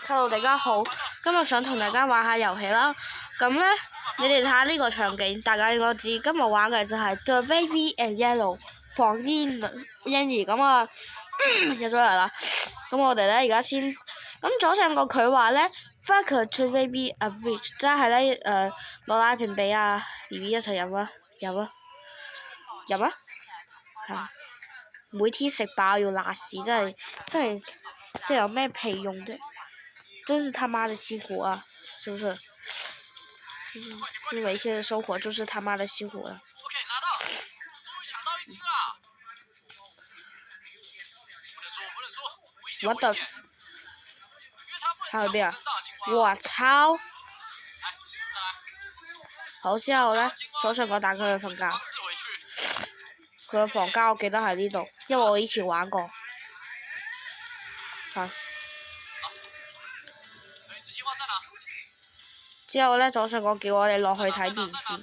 Hello，大家好，今日想同大家玩下遊戲啦。咁呢，你哋睇下呢個場景，大家應該知，今日玩嘅就係 The Baby and Yellow 放嬰兒咁啊，入咗嚟啦。咁我哋呢，而家先，咁左上角佢話呢 Fuck to baby a bridge， 即係呢，攞奶瓶俾阿 B B 一齊飲啊，飲啊，飲啊，係。每天食飽要拉屎，真係有咩屁用啫？真是他媽的辛苦啊，是不是？每天的生活就是他媽的辛苦啊。What the？ 還有邊啊？我操！好，之後呢，左上角打佢去瞓覺。佢嘅房間我記得喺呢度，因為我以前玩過。係。之後呢，左上角叫我哋落去睇電視。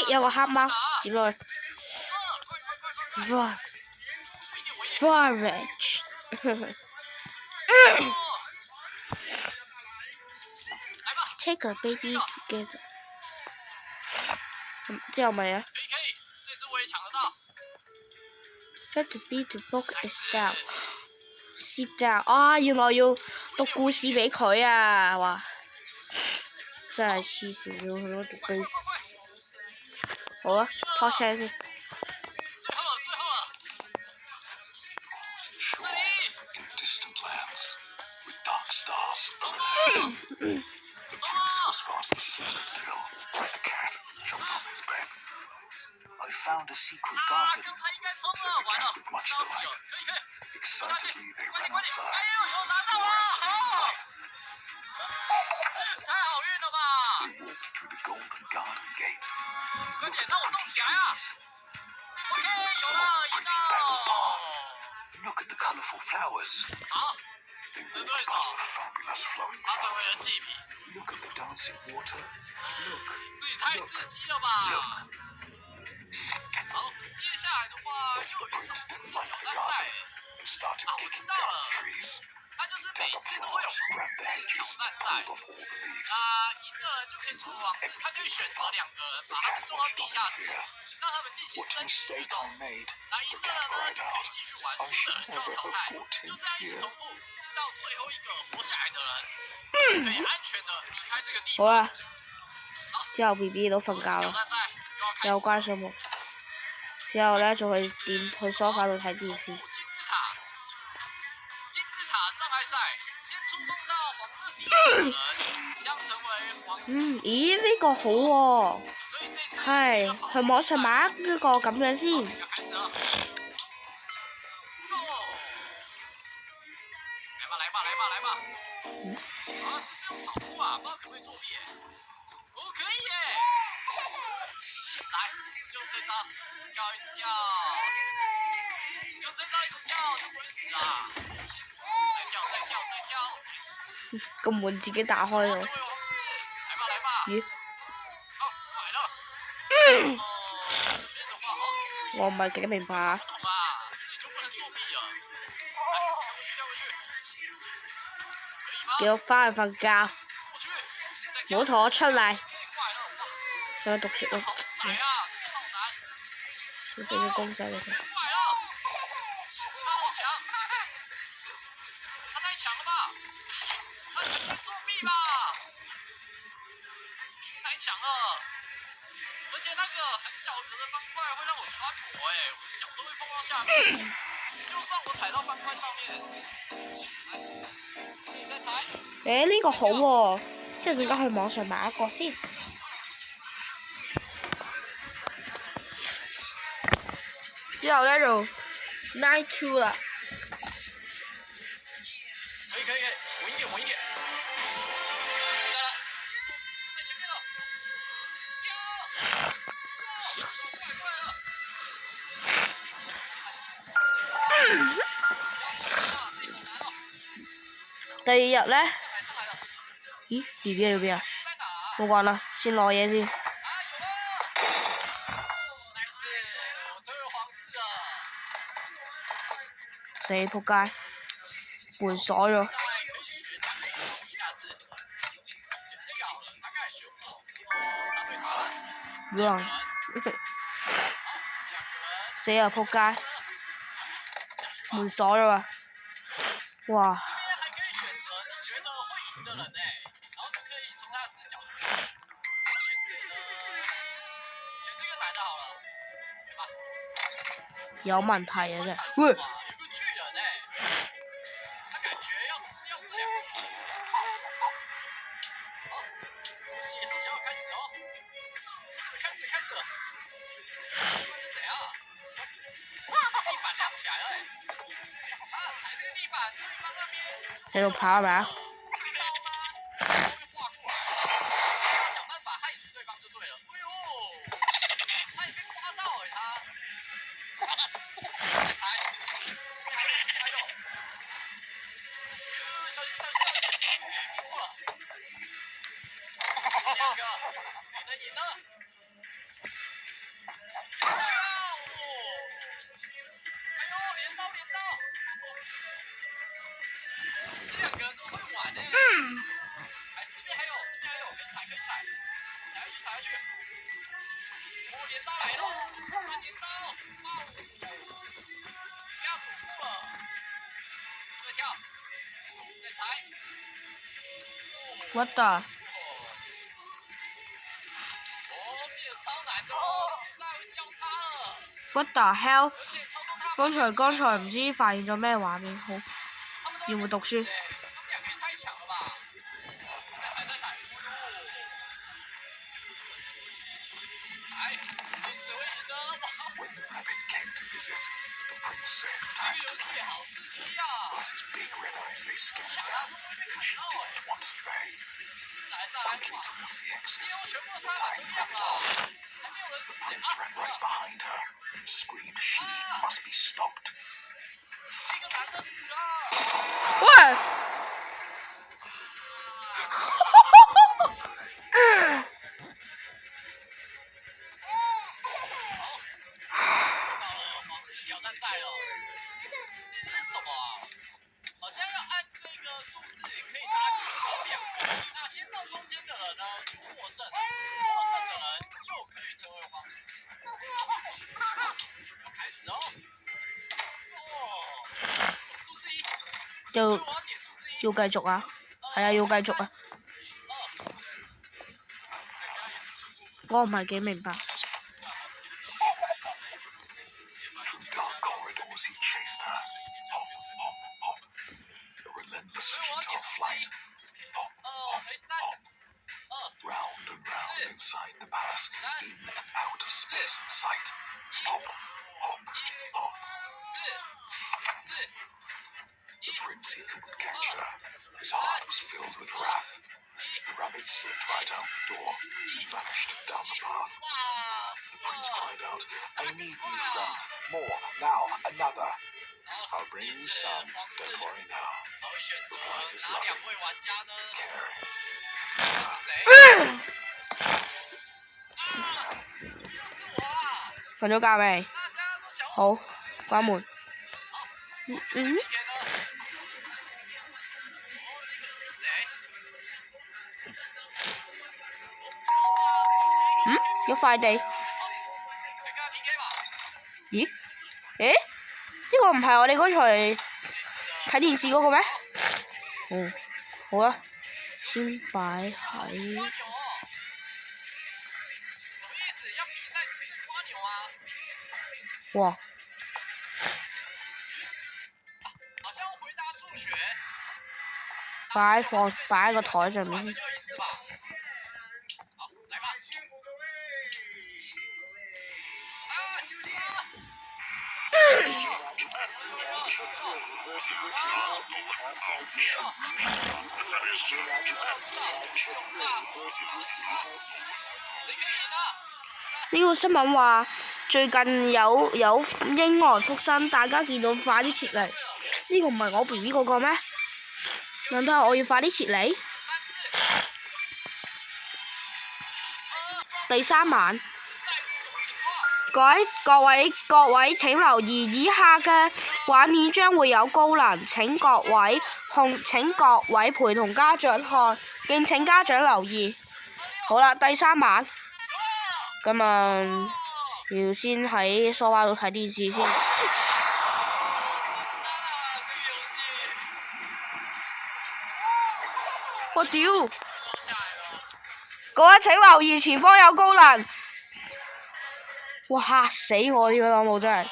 誒，有個黑貓，接落去。Forage。Take a baby together。之後咪啊？ Fat to be to book is down。Sit down。啊，原來要讀故事俾佢啊！哇！真係黐線，要佢攞讀故事。好啊，拖車先。I found a secret garden, said the cat with much delight. Excitedly they ran outside, explorers in the light. They walked through the golden garden gate. Look at the pretty trees. They walked along the pretty apple path. Look at the colourful flowers. They walked past the fabulous flowing fountain. Look at the dancing water. Look, look, look. But the prince didn't like the garden and started kicking down the trees. He dug up flowers, grabbed the hedges, and pulled off all the leaves. He moved everything for fun. The cat watched on in fear. What a mistake I made, the cat cried out. I should never have brought him here. 好啊，之後 B B 都瞓覺啦，又關上門。之後呢，就去梳化度睇電視。咦？呢個好喎，係去網上買呢個咁樣先。個門自己打開咗。咦？我唔係幾明白啊。叫我返去瞓覺，唔好同我出嚟。想讀書咯。要俾隻公仔你睇。誒，呢個好喎，即係陣間去網上買一個先。之後呢，就 Night 2啦。可以，稳一點。再來，在前面了。第二日呢？咦 ？B B 喺邊啊？冇關啦，先攞嘢先。死仆街！門鎖咗。run 死啊！仆街，門鎖咗啊！哇！这边还可以选择你觉得会赢的人呢，然后就可以从他的视角去选谁呢？选这个男的好了，对吧？有問題啊真係。哇，有喂，个巨人呢，他感觉要吃掉这两个。好，游戏好像要开始哦，开始了，这是怎样？地板亮起来了哎，啊，踩这个地板去到那边。喺度跑係咪啊？刀吗？会划过来，要想办法害死对方就对了。哎呦，他也被刮到哎、他。还有，小心！过了，两个，你能赢了。哎呦，连刀！这两个人都会玩哎、哎，这边还有，可以踩，踩下去。哦，镰刀来了，镰刀，哇！不要躲过了，再跳，再踩。What the？变得超难的哦，现在会交叉了。 What the hell？而且操纵他剛才唔知發現咗咩畫面，好要唔要讀書？他们俩可以太强了吧？再踩！哎，谁会赢呢？ When the rabbit came to visit, the prince said 这 time 个 to 游戏 go. 好刺激啊！ But his big red eyes, they scared 抢 her, 啊，会不会被 and 砍 she 到哎？ didn't want to stay. 来， Quickly towards the exit, 几乎全部 the 都他们 tiny 都亮 rabbit 了， armed. 还没有人 The 死 prince ran right behind her and screamed she must be stopped. 一个男的死了。喂！到了皇室挑战赛了，这是什么啊？好像要按这个数字可以拉举高亮，那先到中间的人呢获胜，获胜的人就可以成为皇室。要开始哦，数字1，就所以我要点数字1。要繼續啊，係啊，要繼續啊。我唔係幾明白。 Through dark corridors, he chased her. Hop, hop, hop. A relentless futile flight. Hop, hop, hop. Round and round inside the palace, in and out of space and sight. Hop, hop, hop. The prince, he couldn't catch her. His heart was filled with wrath. The rabbit slipped right out the door and vanished down the path. The prince cried out, I need new friends. More. Now, another. I'll bring you some. Don't worry now. 我会选择哪两位玩家呢？ Caring. 是谁？又是我啊！ 瞓咗覺未？大家都想好，關門。嗯。哦，那个人是谁？一塊地。来跟他 PK 吧。咦？誒？呢個唔係我哋剛才睇電視嗰個咩？哦，好啊，先擺喺。蜗牛哦，什么意思？要比赛谁是蜗牛啊？哇！好像回答数学。擺喺個台上面。就意思吧。好，来吧。啊，休息啊！呢個新聞話最近有嬰兒復生，大家見到快啲撤離。呢個唔係我 BB 嗰個咩？難道係我要快啲撤離？第3晚，各位請留意，以下嘅畫面將會有高能，請各位陪同家長看，敬請家長留意。好啦，第3晚，咁啊，要先喺梳化度睇電視先。我屌！各位請留意，前方有高能！哇嚇死我添，老母真係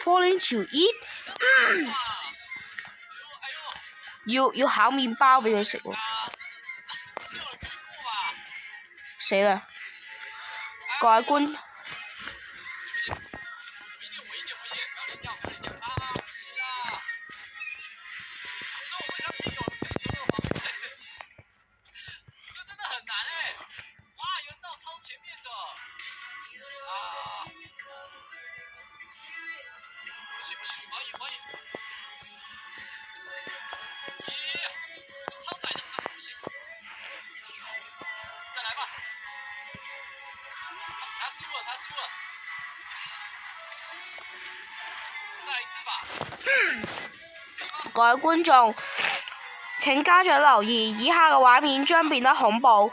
！Falling to eat，要烤麵包俾佢食喎。死啦！各位觀，各位觀眾，請家長留意，以下嘅畫面將變得恐怖。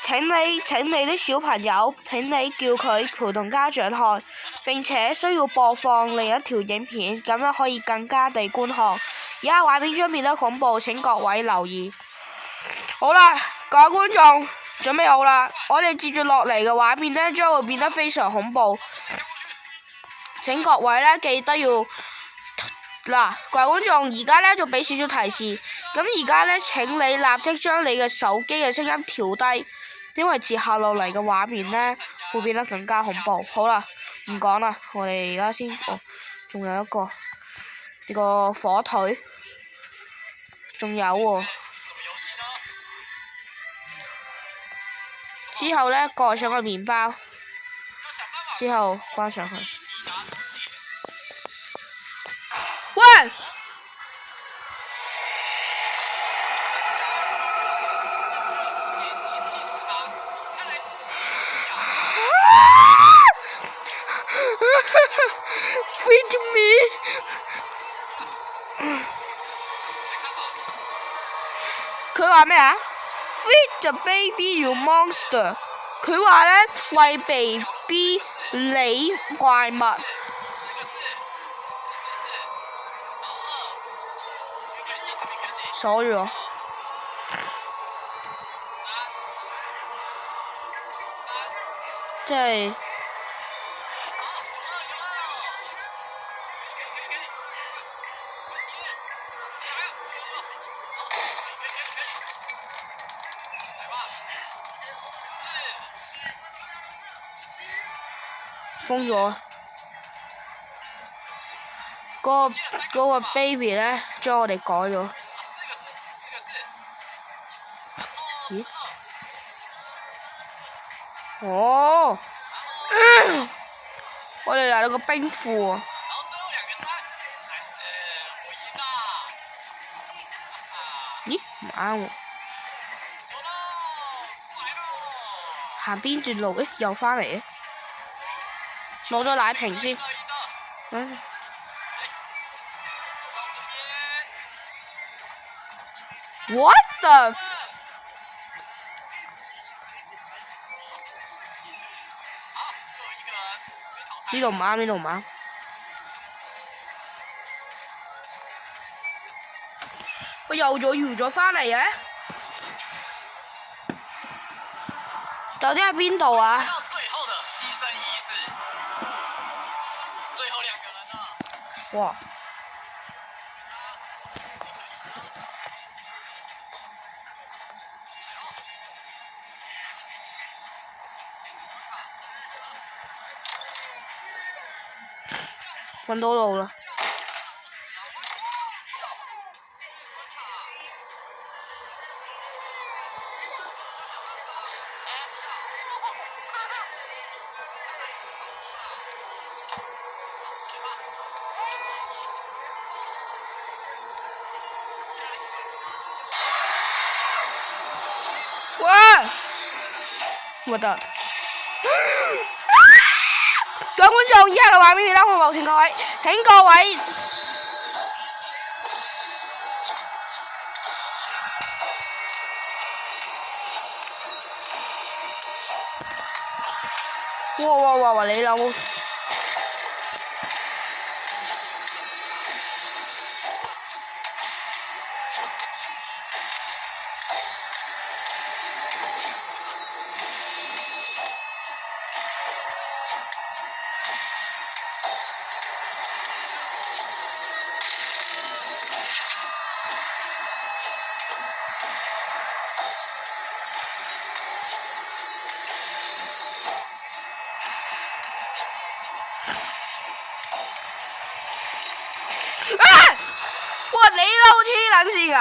請你的小朋友，請你叫佢陪同家長看，並且需要播放另一條影片，咁樣可以更加地觀看。以下畫面將變得恐怖，請各位留意。好啦，各位觀眾，準備好啦，我哋接住落嚟嘅畫面呢，將會變得非常恐怖。請各位呢，記得要嗱，各位觀眾，而家呢，就俾少少提示。咁而家呢，請你立即將你嘅手機嘅聲音調低，因為接下落嚟嘅畫面呢，會變得更加恐怖。好啦，唔講啦，我哋而家先，仲有一個呢個火腿，仲有喎。之後呢，蓋上個麵包，之後關上去。喂！Feed me！ 佢話咩啊 ？Feed the baby you monster！ 佢話呢，餵 BB 你怪物。鎖住我。即係。封咗。嗰個 baby 呢，將我哋改咗。咦？哦，我哋嚟到個冰庫喎。咦？唔啱喎。行邊段路？誒，又返嚟嘅。攞咗奶瓶先。What the？ 呢度唔啱，呢度唔啱。我又搖咗返嚟嘅，究竟喺邊度啊？哇！揾到路啦！喂！我的。位觀眾，以下嘅畫面讓我無情各位，請各位。哇！你老母！哇！你老黐撚線㗎！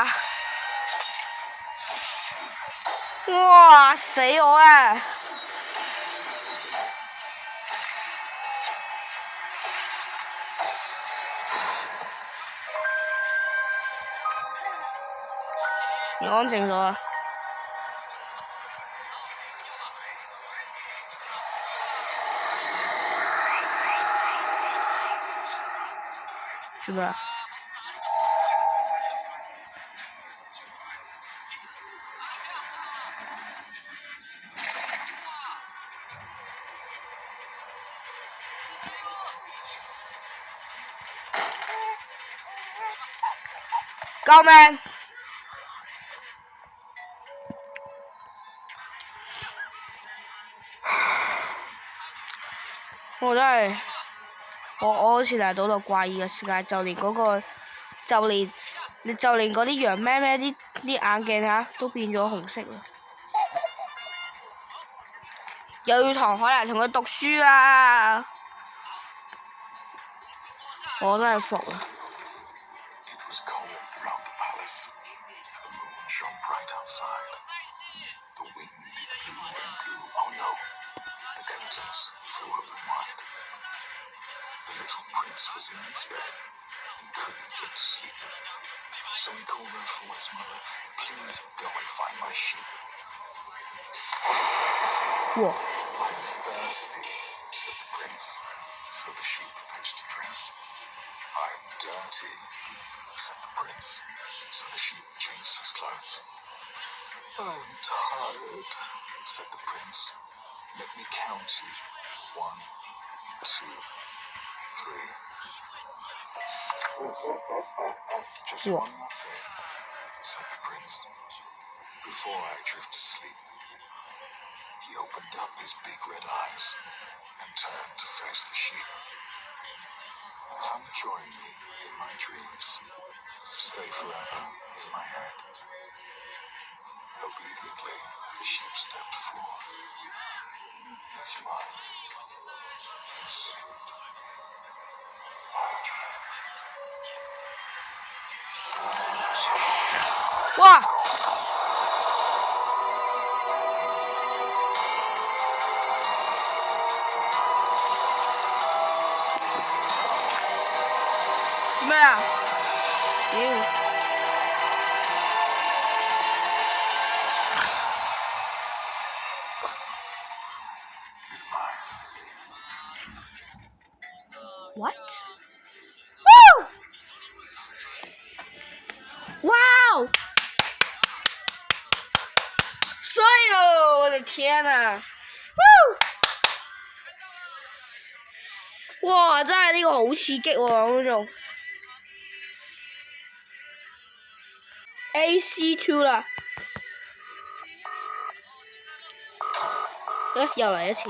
哇！死我啊！你安靜咗啊！做咩啊？救命！我真係，我好似嚟到度怪異嘅世界，就連嗰啲羊咩咩啲眼鏡嚇都變咗紅色啦！又要唐海嚟同佢讀書啊！我真係服啦！The little prince was in his bed and couldn't get to sleep. So he called out for his mother, "Please go and find my sheep." Whoa. "I'm thirsty," said the prince. So the sheep fetched a drink. "I'm dirty," said the prince. So the sheep changed his clothes. "I'm tired," said the prince. "Let me count you. 1, 2, 3. Just one more thing," said the prince. "Before I drift to sleep." He opened up his big red eyes and turned to face the sheep. "Come join me in my dreams. Stay forever in my head." Obediently, the sheep stepped forth. Its mind consumed by a dream. 哇！咩啊？妖！What? Woo! Wow! 衰咯！我的天呐！哇！真係呢個好刺激喎，嗰種 AC2 啦。又嚟一次。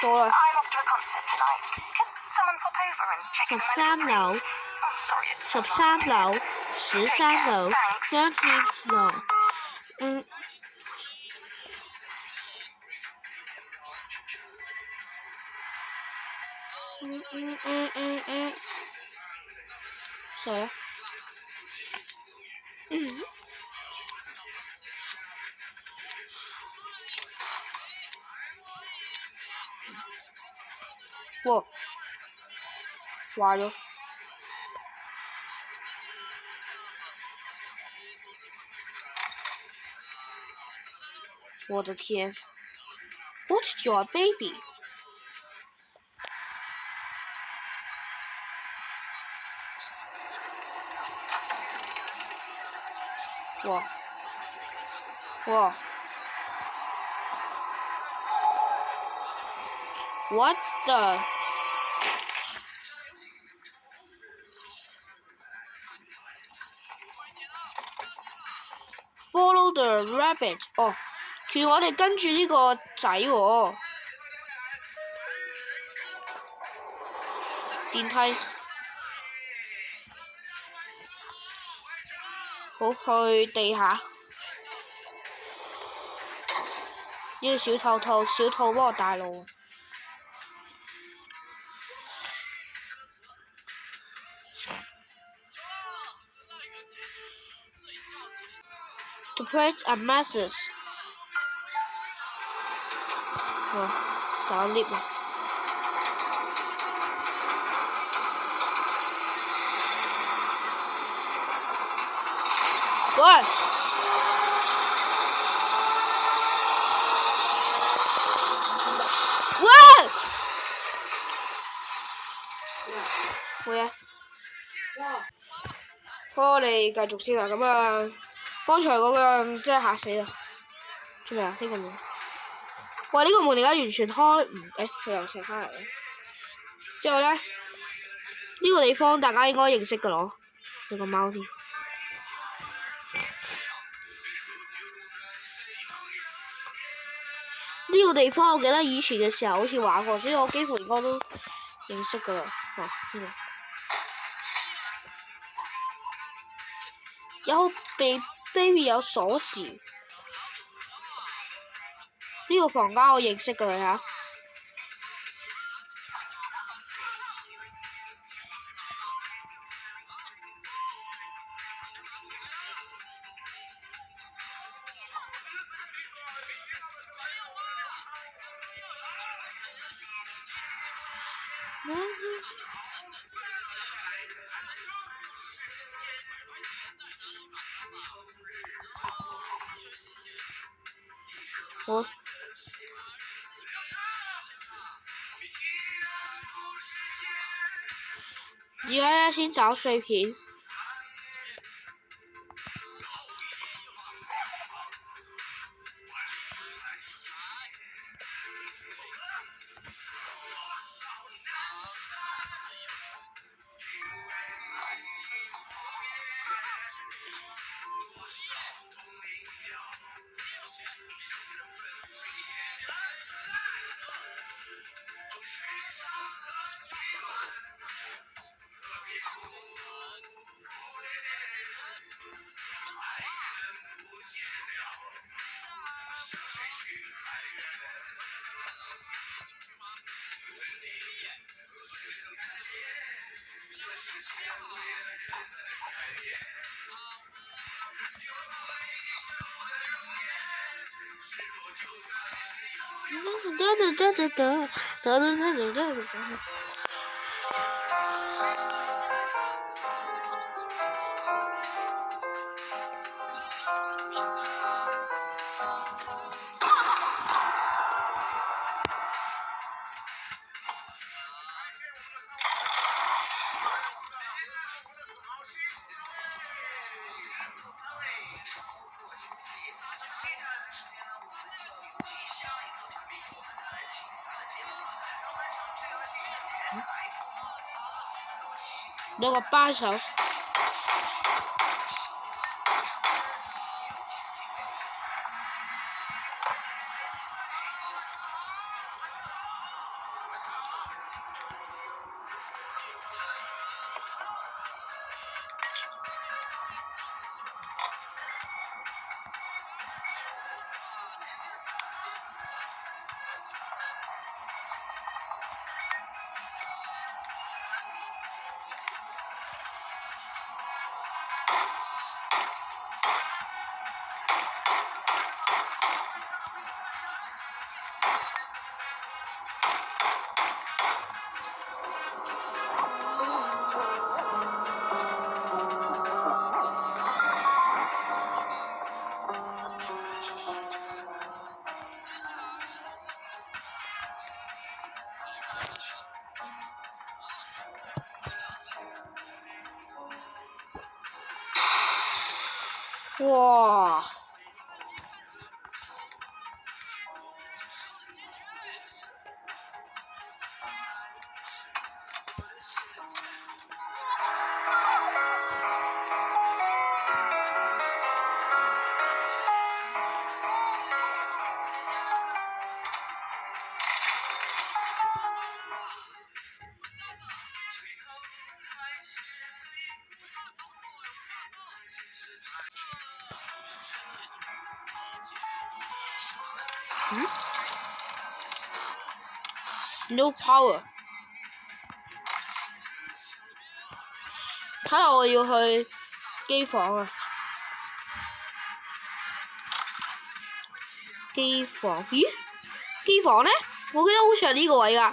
多啦。13樓，13樓，13樓，13樓，傻啦。哇！話咗。我的天 ！What's your baby？ 哇 ！What the？ Follow the rabbit。哦，叫我哋跟住呢個仔喎。電梯。好，去地下。呢個小兔幫我帶路。To press a message。打 lift 啊！喂！喂！會啊！好，我哋繼續先啦。咁啊，剛才嗰個真係嚇死啦！做咩啊？呢個門？喂，呢個門而家完全開唔？佢又射翻嚟嘅。之後咧，呢個地方大家應該認識㗎咯，有個貓添。呢個地方我記得以前嘅時候好似玩過，所以我幾乎應該都認識㗎啦。呢度有baby 有鎖匙。呢個房間我認識㗎啦嚇。好。而家咧先找碎片。有個巴手。哇！No power。睇嚟我要去機房啊！機房？咦？機房呢？我記得好似係呢個位㗎。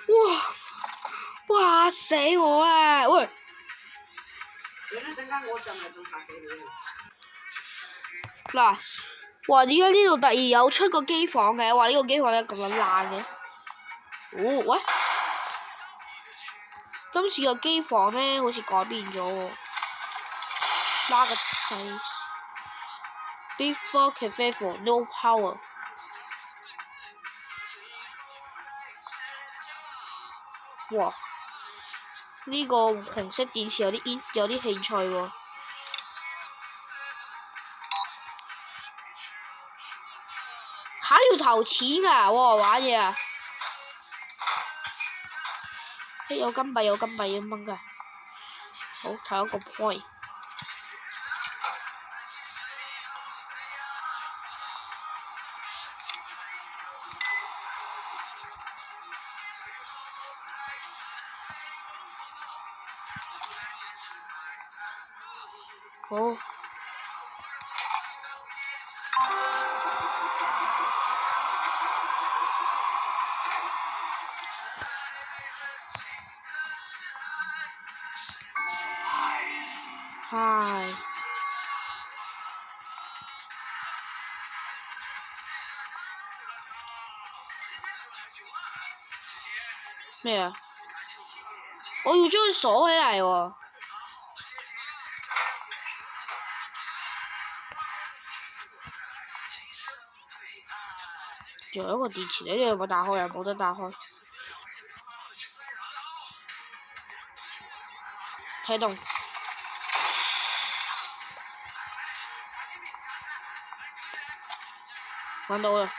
哇！嚇死我啊！喂！嗱，哇！點解呢度突然有出個機房嘅？話呢個機房咧咁樣爛嘅。哦，喂！今次個機房咧好似改變咗喎。拉個掣。Before cafe for no power。哇！呢個紅色電池有啲興趣喎。嚇要投錢㗎！喎玩嘢啊！有金幣要掹㗎。好，睇一個 point。好。係。咩啊？我要將佢鎖起嚟喎。仲有一個電池呢，有冇打開啊？冇得打開。啟動。揾到啦。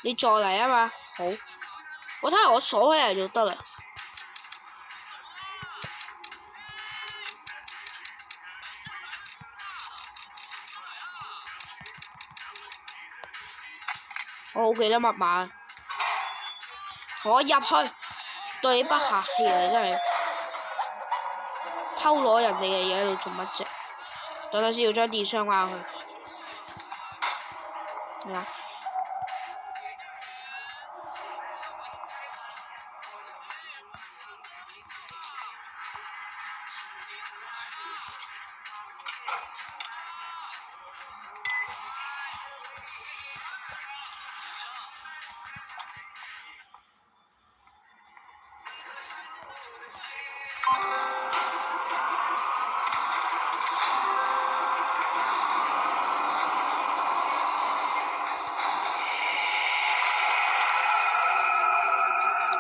你再嚟啊嘛，好，我睇下我鎖起嚟就得啦。我好記得密碼，我入去，對不客氣啊！真係偷攞人哋嘅嘢喺度做乜啫？等陣先要將電箱關佢。嗱。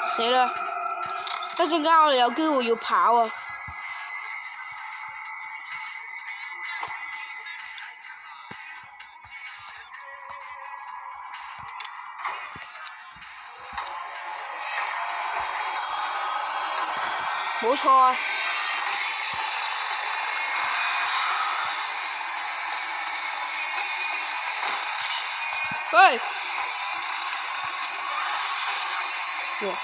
死啦！一陣間我哋有機會要跑啊！冇錯啊！喂！哇！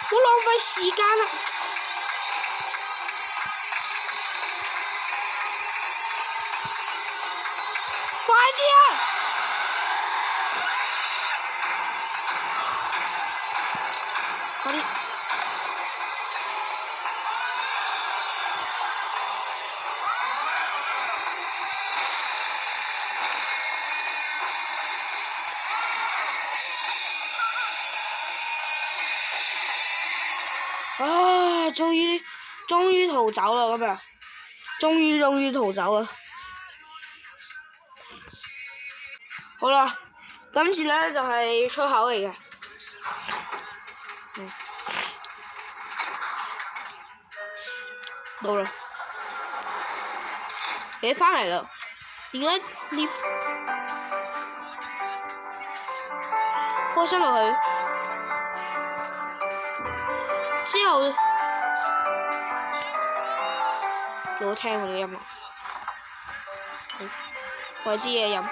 好浪費時間啊！快啲啊！快啲！唉，終於逃走啦！咁樣，終於逃走啦！好啦，今次咧就係出口嚟嘅。到啦！你翻嚟啦？點解你開心落去？之後幾好聽喎！呢個音樂，我支嘢飲。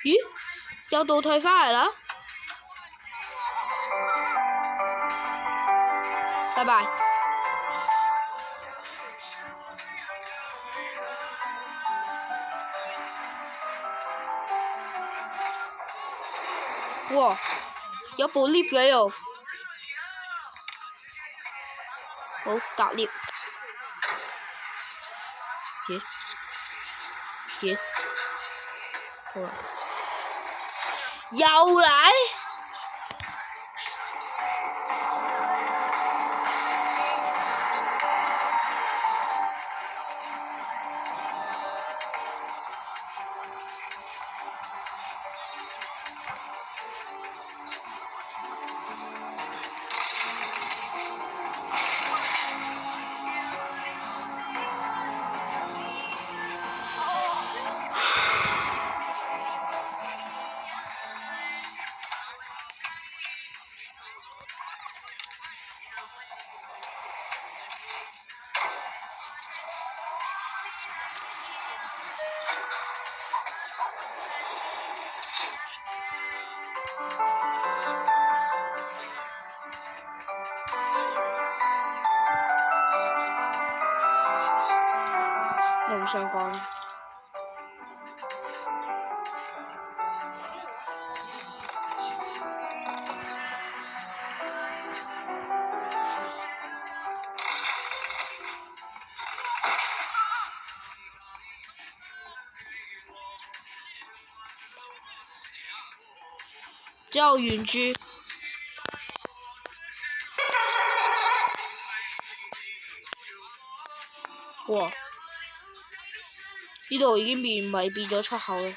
咦？又倒退返嚟啦！拜拜。哇！有部 lift 嘅又，好搭 lift。咦？好啦。又嚟？我唔想講。之後原著。哇！呢度已經變咗出口啦。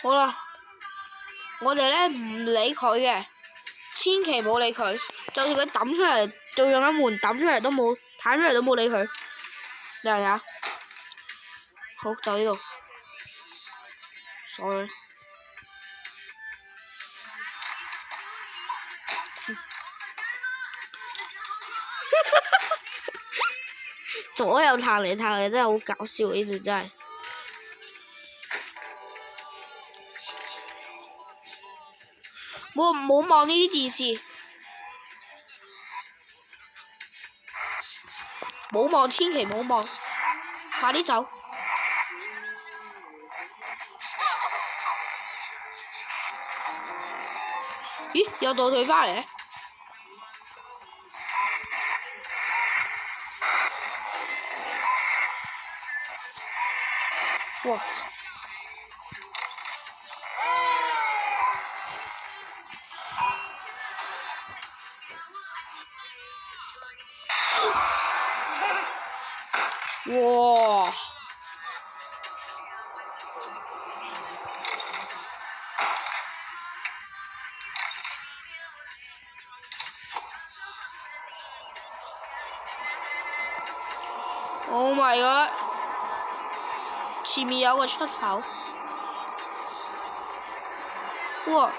好啦，我哋咧唔理佢嘅，千祈唔好理佢，就算佢抌出嚟，就用緊門抌出嚟都冇，彈出嚟都冇理佢。你嚟下，好就呢度，sorry。左右彈嚟彈去真係好搞笑，呢段真係。冇望呢啲電視，冇望，千祈冇望，快啲走！咦？有倒退返嚟？哇！哇！ Oh my god！ 前面有個出口。哇！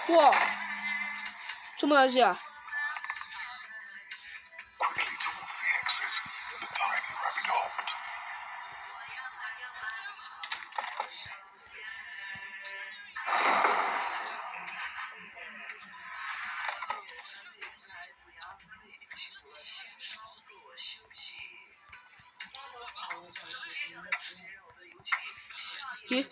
哇！做乜嘢事啊？ Quickly towards the exit, the tiny rabbit hopped. 咦？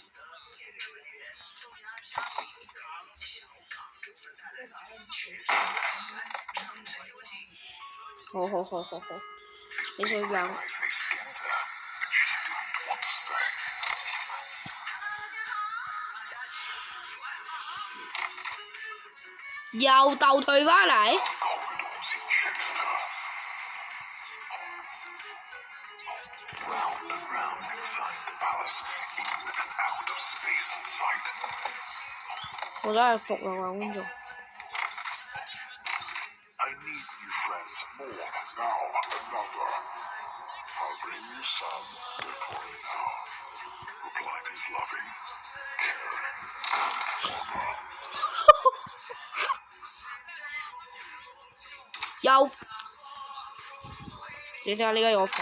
好，你可以講。 Eyes, they scared her, but she didn't want to stay. 又倒退返嚟。 Corridors he chased her. Round and round inside the palace, in and out of space and sight. 我真係服啦喎，觀眾。 I need new friends more now, another. I'll bring you some, don't worry now. Replied his loving, caring mother. 又，點解呢個有房？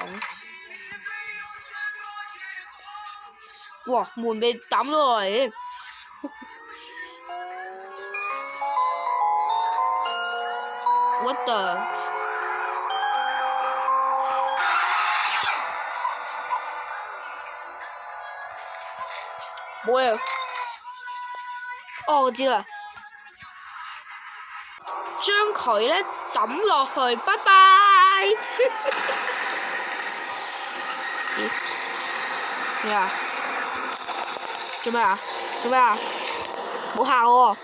哇！門被抌咗落嚟。What the？ 冇嘢。哦，我知啦。將佢咧抌落去，拜拜。咦？咩啊？做咩啊？做咩啊？冇嚇我喎。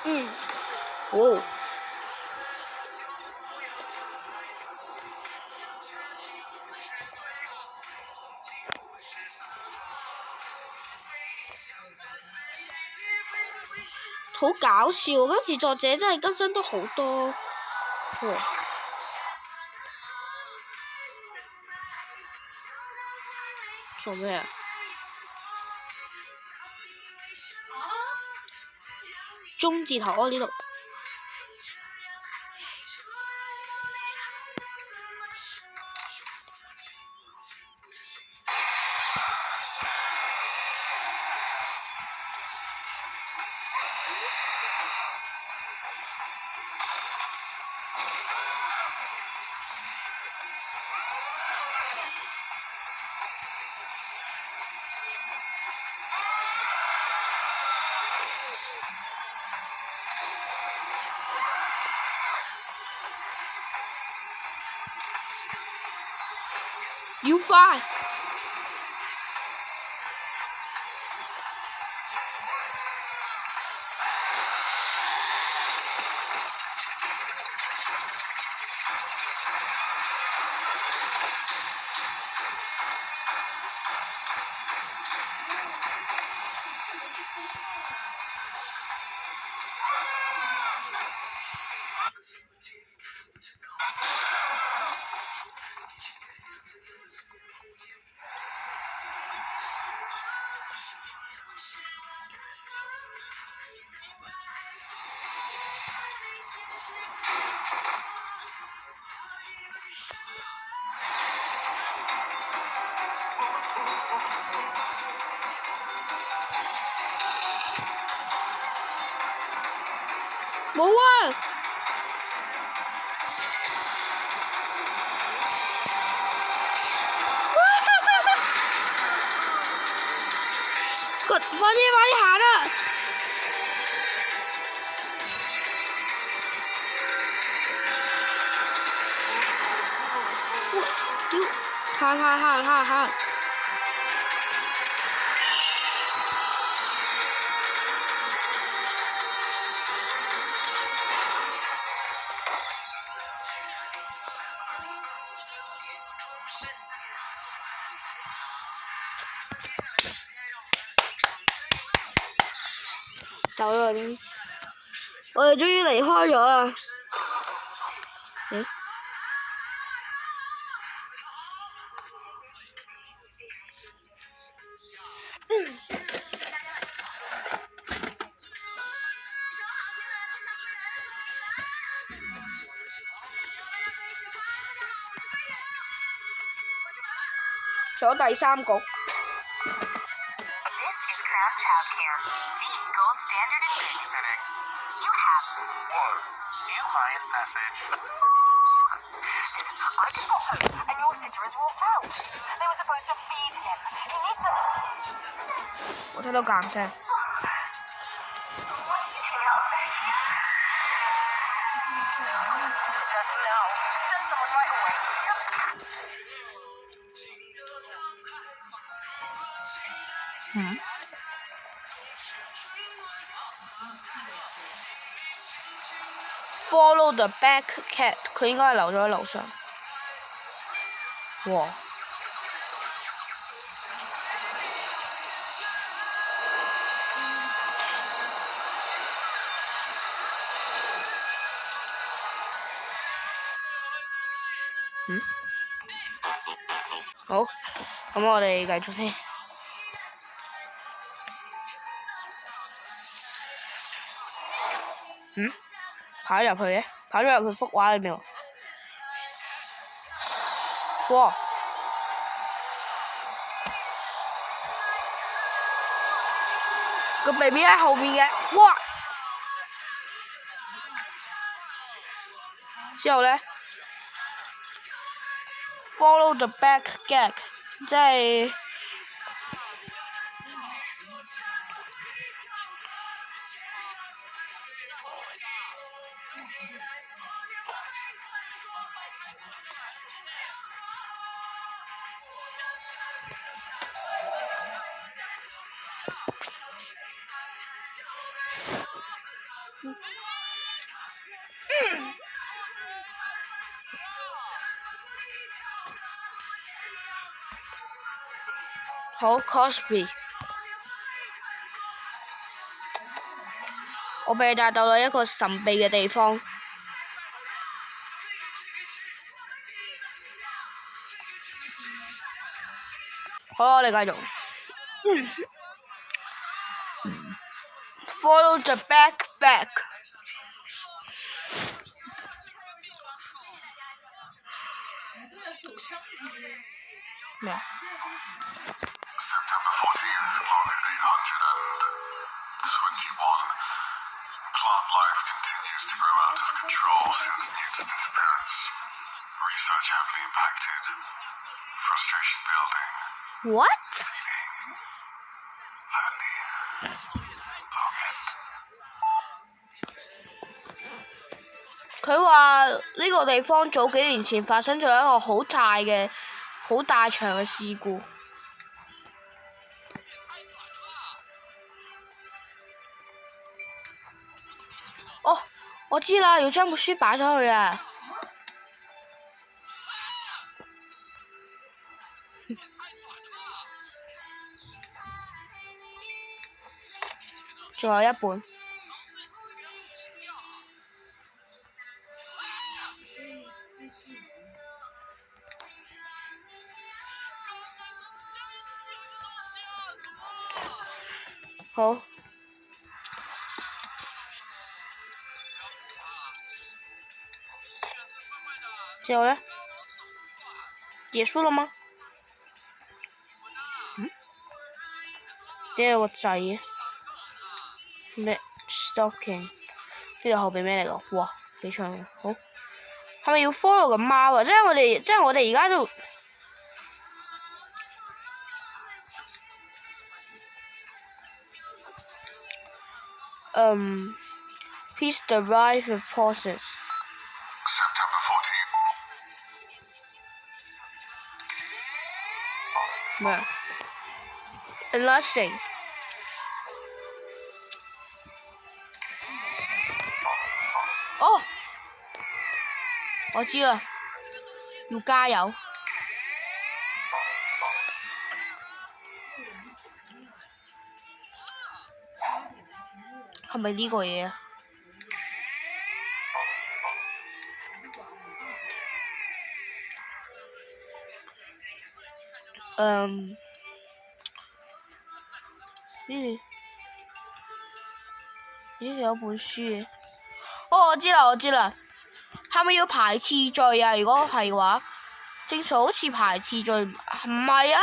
嗯。哦。好搞笑，今次作者真係更新得好多。做咩啊？中字頭啊呢度。要快！冇啊！快啲行啦！行！走咗點？我哋終於離開咗啦。咦？仲有第三局。我聽到減聲。嗯。Follow the back cat， 佢應該係留咗喺樓上。哇！嗯？好，咁我哋繼續先。嗯？跑入去嘅，跑咗入去幅畫裏面喎。哇！個 BB 喺後面嘅，哇！之後咧 ，follow the back gag， 即係好 Cosby， 我被帶到咗一個神秘嘅地方。好，我哋繼續。Follow the back。咩啊？What？ 佢話呢個地方早幾年前發生咗一個好大場嘅事故。哦，我知啦，要將本書擺咗去啊！仲有一本。好。之後呢？結束了嗎？嗯？點解有個掣嘅？咩 ？Stalking？ 呢度後邊咩嚟㗎？哇，幾長喎！好，係咪要 follow 個貓啊？即係我哋而家就。Please derive with pauses. September 14th. 咩 ？Nothing。哦，我知啦，要加油。係咪呢個嘢啊？呢度有本書嘅。哦，我知啦，係咪要排次序啊？如果係嘅話，正常好似排次序，唔係啊？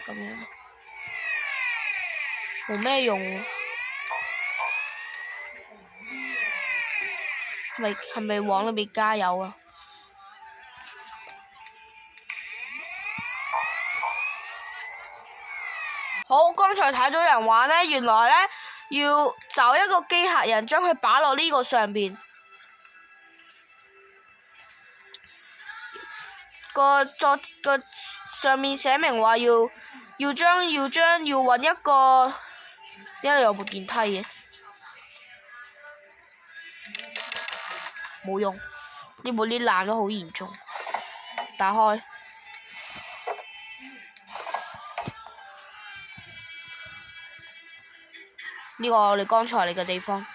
咁樣冇咩用喎。係咪往裏面加油啊？好，剛才睇咗人玩呢，原來呢，要找一個機械人將佢擺落呢個上邊。個上面寫明話要揾一個，因為有部電梯嘅，冇用，呢部 lift 爛咗好嚴重，打開。呢個我哋剛才嚟嘅地方。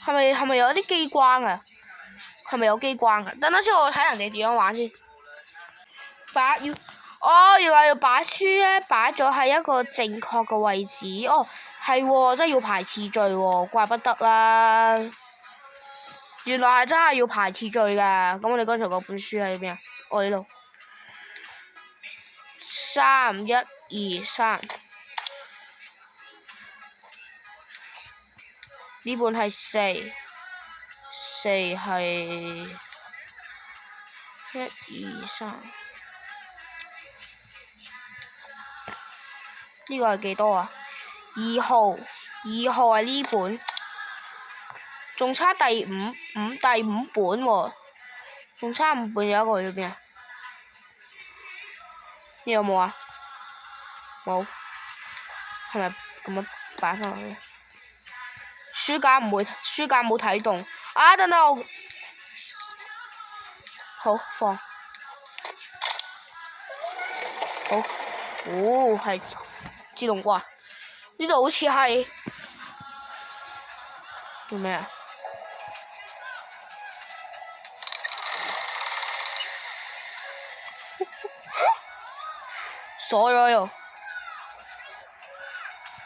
係咪有啲機關啊？係咪有機關啊？等先，我睇人哋點樣玩先。原來要擺書咧，擺咗喺一個正確嘅位置。哦，係喎，真係要排次序喎，怪不得啦。原來係真係要排次序㗎。咁我哋剛才嗰本書喺邊啊？我呢度。3、1、2、3。呢本係4係1、2、3。呢個係幾多啊？2號係呢本，仲差第5本喎，仲差5本，有一個去咗邊啊？呢有冇啊？冇，係咪咁樣擺翻落去？書架冇睇動。啊，等等我，好放，好，哦係自動掛，呢度好似係做咩啊？鎖咗又，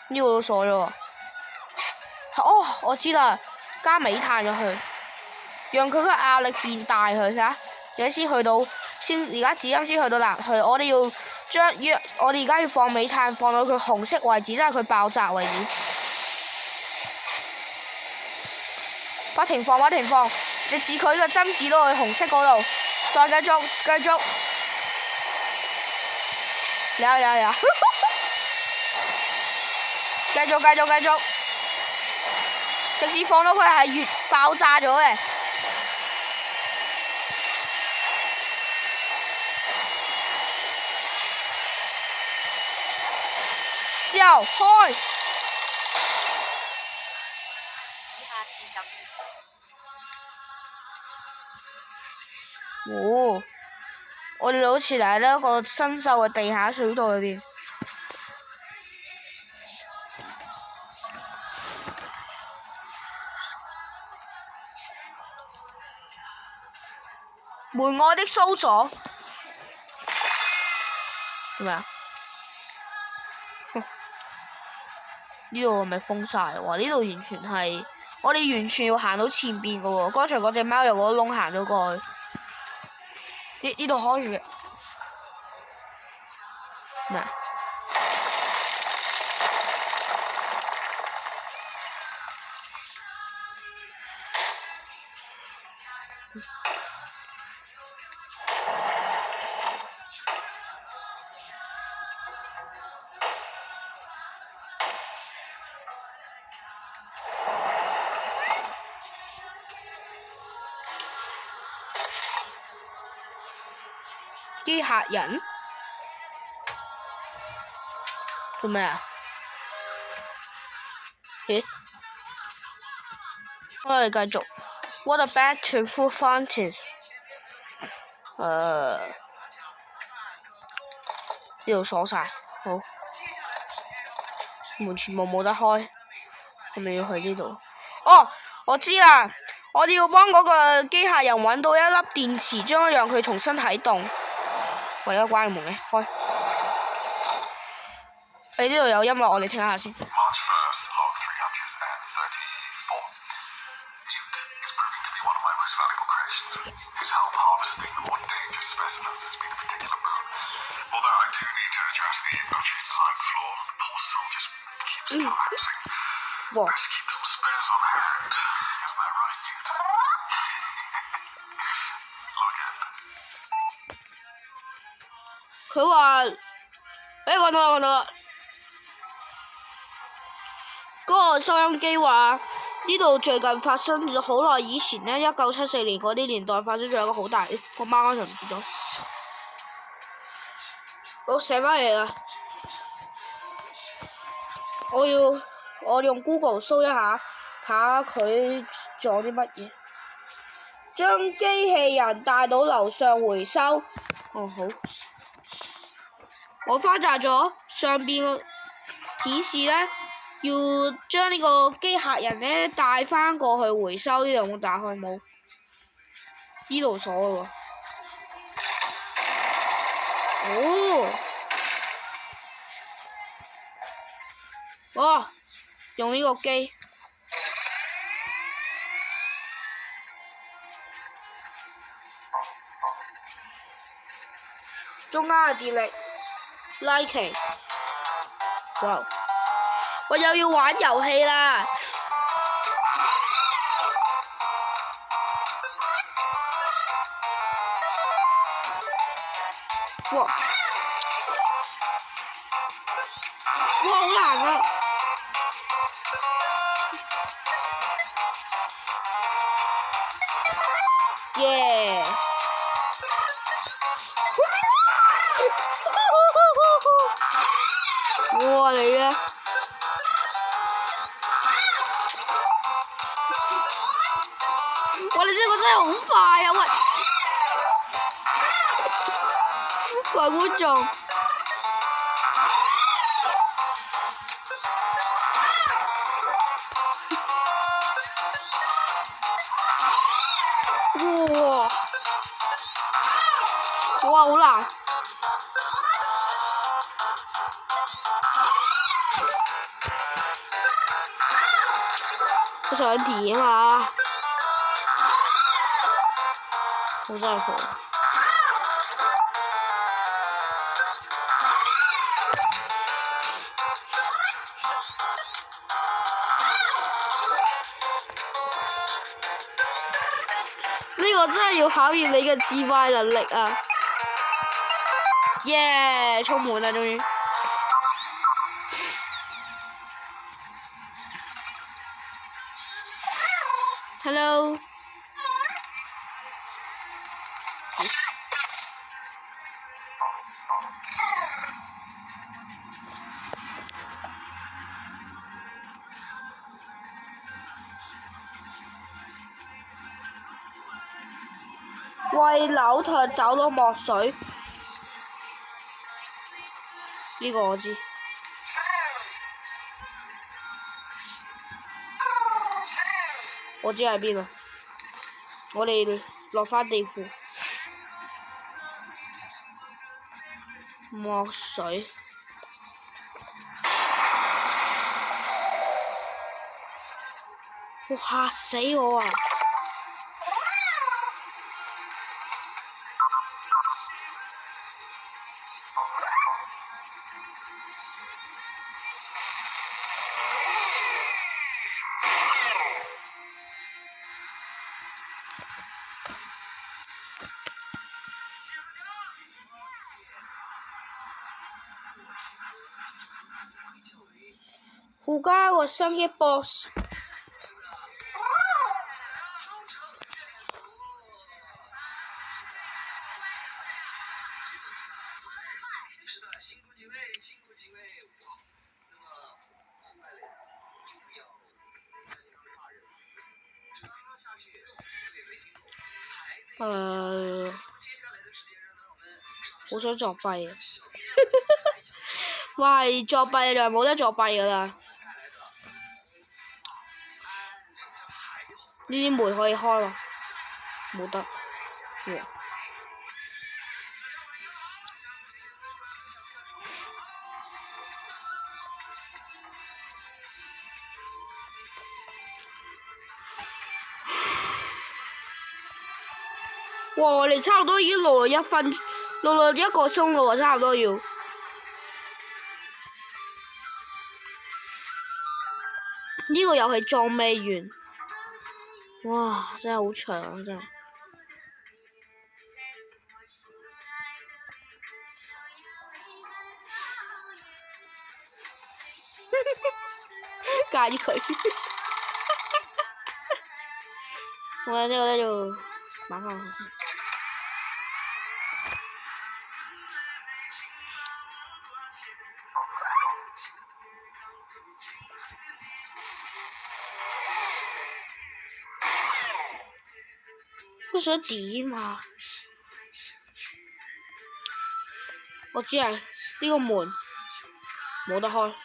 呢個都鎖咗喎。哦，我知啦，加煤炭咗去，讓佢個壓力變大佢，睇下，而家先去到，而家指針先去到南去，我哋要我哋而家要放煤炭，放到佢紅色位置，即係佢爆炸位置。不停放，直至佢個針指到去紅色嗰度，再繼續，有，繼續。直至放到佢係越爆炸咗嘅，之後開。哦，我哋好似嚟到一個新秀嘅地下水道裏邊。門外的搜索，做咩啊？呢度係咪封晒？哇！呢度完全係，我哋完全要行到前邊嘅喎。剛才嗰隻貓由嗰個窿行咗過去，呢度開住嘅。咩啊？機械人做咩啊？咦？我哋繼續。What about two food fountains？ 呢度鎖晒，好。門全部冇得開，係咪要去呢度？哦，我知啦，我哋要幫嗰個機械人揾到一粒電池，將讓佢重新啟動。為咗關門嘅，開。你呢度有音樂，我哋聽下先。哇！佢話：揾到啦！嗰個收音機話呢度最近發生咗好耐以前呢，1974年嗰啲年代發生咗一個好大，我媽嗰陣唔知咗。我寫翻嚟啦！我用 Google 搜一下，睇下佢做啲乜嘢。將機器人帶到樓上回收。哦，好。我翻查咗上邊個顯示呢，要將呢個機械人呢帶翻過去回收。呢度有冇打開冇？呢度鎖喎。哦。哦，用呢個機。中間嘅電力 ，liking， 哇！我又要玩遊戲啦！哇！哇，好難啊！耶！哇你咧！哇你呢個真係好快啊喂！各位觀眾，哇！哇好難！我想點啊！我真係服。呢個真係要考驗你嘅自壞能力啊！耶！充滿啦，終於。Hello。為扭脫走到墨水，呢個我知。我知喺邊啊！我哋落返地庫。墨水。哇！嚇死我啊！附加個新嘅 boss。是的，辛苦几位，辛苦几位。那么户外类的，一定要好想作弊啊！喂，作弊就冇得作弊噶啦。呢啲門可以開喎，冇得。哇！我哋差唔多已經錄咗錄咗1個鐘啦喎，差唔多要。呢個遊戲仲未完。哇！真係好長啊，真係。介意佢。我呢個就蠻好。不想點啊！我知係呢個門冇得開。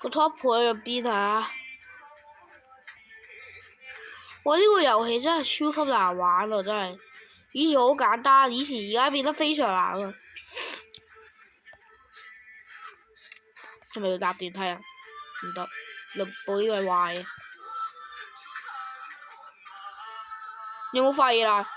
個 top 喺入邊啊！哇！呢個遊戲真係超級難玩啊！真係，以前好簡單，而家變得非常難啊！係咪要搭電梯啊？唔得，部呢個係壞嘅。你有冇發現啊？